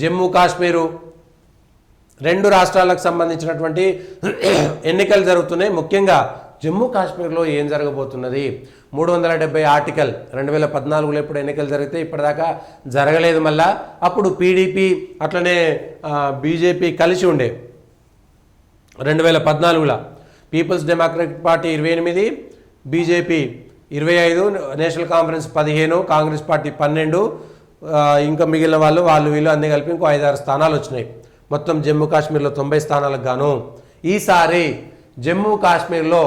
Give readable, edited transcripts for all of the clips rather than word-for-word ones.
జమ్మూ కాశ్మీరు రెండు రాష్ట్రాలకు సంబంధించినటువంటి ఎన్నికలు జరుగుతున్నాయి. ముఖ్యంగా జమ్మూ కాశ్మీర్లో ఏం జరగబోతున్నది? 370 ఆర్టికల్ 2014లో ఎప్పుడు ఎన్నికలు జరిగితే ఇప్పటిదాకా జరగలేదు. మళ్ళా అప్పుడు పీడీపీ అట్లనే బీజేపీ కలిసి ఉండే 2014లో peoples democratic party 28, BJP 25, national conference 15, Congress party 12, ఇంకా మిగిలిన వాళ్ళు వీళ్ళు అన్నీ కలిపి ఇంకో 5-6 స్థానాలు వచ్చినాయి. మొత్తం జమ్మూ కాశ్మీర్లో 90 స్థానాలకు గాను ఈసారి జమ్మూ కాశ్మీర్లో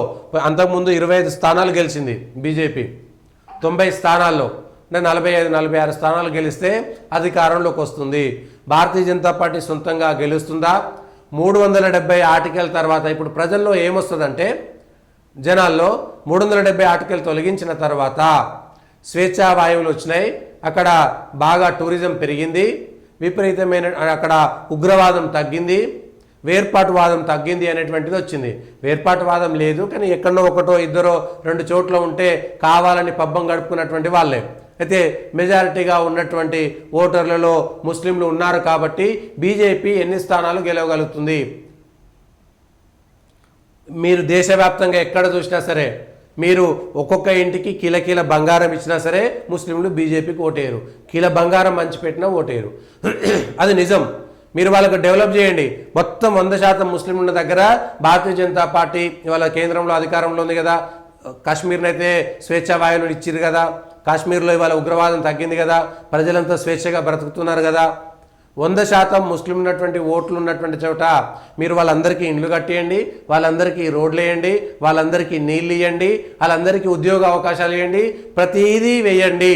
అంతకుముందు 25 స్థానాలు గెలిచింది బీజేపీ. 90 స్థానాల్లో అంటే 45-46 స్థానాలు గెలిస్తే అధికారంలోకి వస్తుంది. భారతీయ జనతా పార్టీ సొంతంగా గెలుస్తుందా? 370 ఆర్టికల్ తర్వాత ఇప్పుడు ప్రజల్లో ఏమొస్తుందంటే, జనాల్లో 370 ఆర్టికల్ తొలగించిన తర్వాత స్వేచ్ఛా వాయువులు వచ్చినాయి. అక్కడ బాగా టూరిజం పెరిగింది, విపరీతమైన అక్కడ ఉగ్రవాదం తగ్గింది, వేర్పాటువాదం తగ్గింది అనేటువంటిది వచ్చింది. వేర్పాటువాదం లేదు, కానీ ఎక్కడో ఒకటో ఇద్దరో 2 చోట్ల ఉంటే కావాలని పబ్బం గడుపుకున్నటువంటి వాళ్ళే. అయితే మెజారిటీగా ఉన్నటువంటి ఓటర్లలో ముస్లింలు ఉన్నారు కాబట్టి బీజేపీ ఎన్ని స్థానాలు గెలవగలుగుతుంది? మీరు దేశవ్యాప్తంగా ఎక్కడ చూసినా సరే, మీరు ఒక్కొక్క ఇంటికి కిల బంగారం ఇచ్చినా సరే ముస్లింలు బీజేపీకి ఓటేయరు. కిల బంగారం పంచిపెట్టినా ఓటేయరు. అది నిజం. మీరు వాళ్ళకు డెవలప్ చేయండి. మొత్తం 100% ముస్లింలు ఉన్న దగ్గర భారతీయ జనతా పార్టీ ఇవాళ కేంద్రంలో అధికారంలో ఉంది కదా. కాశ్మీర్ని అయితే స్వేచ్ఛా వాయువులు ఇచ్చిరు కదా. కాశ్మీర్లో ఇవాళ ఉగ్రవాదం తగ్గింది కదా. ప్రజలంతా స్వేచ్ఛగా బ్రతుకుతున్నారు కదా. 100% ముస్లిం ఉన్నటువంటి ఓట్లు ఉన్నటువంటి చోట మీరు వాళ్ళందరికీ ఇండ్లు కట్టేయండి, వాళ్ళందరికీ రోడ్లు వేయండి, వాళ్ళందరికీ నీళ్ళు ఇవ్వండి, వాళ్ళందరికీ ఉద్యోగ అవకాశాలు ఇవ్వండి, ప్రతిదీ వేయండి.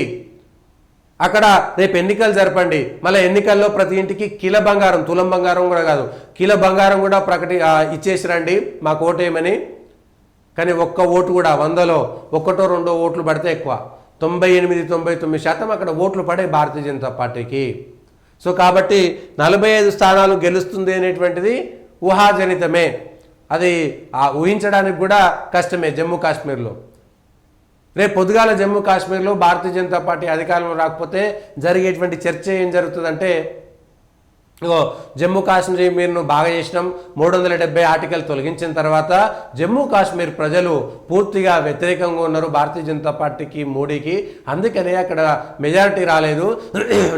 అక్కడ రేపు ఎన్నికలు జరపండి. మళ్ళీ ఎన్నికల్లో ప్రతి ఇంటికి కిల బంగారం, తులం బంగారం కూడా కాదు, కిల బంగారం కూడా ఇచ్చేసి రండి మాకు ఓటేయమని. కానీ ఒక్క ఓటు కూడా 100లో 1-2 ఓట్లు పడితే ఎక్కువ. 98-99% అక్కడ ఓట్లు పడే భారతీయ జనతా పార్టీకి. సో కాబట్టి 45 స్థానాలు గెలుస్తుంది అనేటువంటిది ఊహాజనితమే. అది ఊహించడానికి కూడా కష్టమే. జమ్మూ కాశ్మీర్లో రేపు పొద్దుగాల జమ్మూ కాశ్మీర్లో భారతీయ జనతా పార్టీ అధికారంలో రాకపోతే జరిగేటువంటి చర్చ ఏం జరుగుతుందంటే, జమ్మూ కాశ్మీర్ను బాగా చేసినాం, 370 ఆర్టికల్ తొలగించిన తర్వాత జమ్మూ కాశ్మీర్ ప్రజలు పూర్తిగా వ్యతిరేకంగా ఉన్నారు భారతీయ జనతా పార్టీకి, మోడీకి, అందుకనే అక్కడ మెజారిటీ రాలేదు,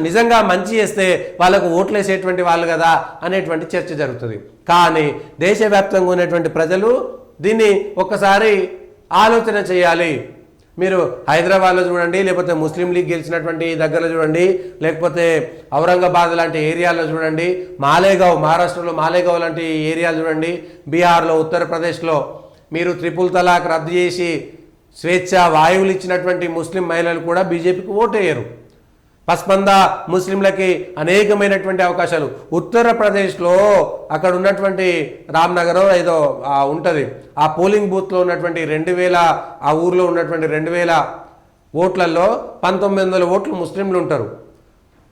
నిజంగా మంచి చేస్తే వాళ్ళకు ఓట్లు వేసేటువంటి వాళ్ళు కదా అనేటువంటి చర్చ జరుగుతుంది. కానీ దేశవ్యాప్తంగా ఉన్నటువంటి ప్రజలు దీన్ని ఒక్కసారి ఆలోచన చేయాలి. మీరు హైదరాబాద్లో చూడండి, లేకపోతే ముస్లిం లీగ్ గెలిచినటువంటి దగ్గరలో చూడండి, లేకపోతే ఔరంగాబాద్ లాంటి ఏరియాలో చూడండి, మాలేగావ్, మహారాష్ట్రలో మాలేగావ్ లాంటి ఏరియాలు చూడండి, బీహార్లో, ఉత్తరప్రదేశ్లో మీరు ట్రిపుల్ తలాక్ రద్దు చేసి స్వేచ్ఛా వాయువులు ఇచ్చినటువంటి ముస్లిం మహిళలు కూడా బీజేపీకి ఓటేయరు. పస్మందా ముస్లింలకి అనేకమైనటువంటి అవకాశాలు. ఉత్తరప్రదేశ్లో అక్కడ ఉన్నటువంటి రామ్నగర్ ఏదో ఉంటుంది, ఆ పోలింగ్ బూత్లో ఉన్నటువంటి 2000, ఆ ఊర్లో ఉన్నటువంటి 2000 ఓట్లలో 1900 ఓట్లు ముస్లింలు ఉంటారు.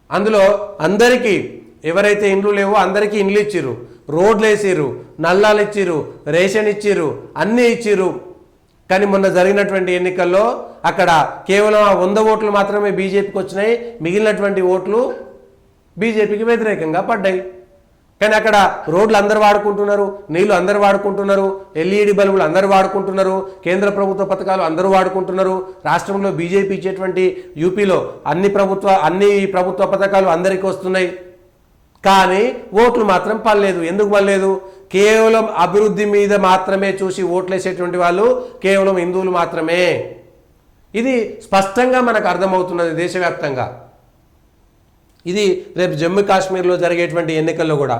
అందులో అందరికీ ఎవరైతే ఇండ్లు లేవో అందరికీ ఇండ్లు ఇచ్చిర్రు, రోడ్లు వేసిర్రు, నల్లాలు ఇచ్చిర్రు, రేషన్ ఇచ్చిర్రు, అన్నీ ఇచ్చిర్రు. కానీ మొన్న జరిగినటువంటి ఎన్నికల్లో అక్కడ కేవలం 100 ఓట్లు మాత్రమే బీజేపీకి వచ్చినాయి, మిగిలినటువంటి ఓట్లు బీజేపీకి వ్యతిరేకంగా పడ్డాయి. కానీ అక్కడ రోడ్లు అందరు వాడుకుంటున్నారు, నీళ్లు అందరు వాడుకుంటున్నారు, ఎల్ఈడి బల్బులు అందరు వాడుకుంటున్నారు, కేంద్ర ప్రభుత్వ పథకాలు అందరూ వాడుకుంటున్నారు. రాష్ట్రంలో బీజేపీ ఇచ్చేటువంటి యూపీలో అన్ని ప్రభుత్వ పథకాలు అందరికీ వస్తున్నాయి. కానీ ఓట్లు మాత్రం పడలేదు. ఎందుకు పడలేదు? కేవలం అభివృద్ధి మీద మాత్రమే చూసి ఓట్లేసేటువంటి వాళ్ళు కేవలం హిందువులు మాత్రమే. ఇది స్పష్టంగా మనకు అర్థమవుతున్నది దేశవ్యాప్తంగా. ఇది రేపు జమ్మూ కాశ్మీర్లో జరిగేటువంటి ఎన్నికల్లో కూడా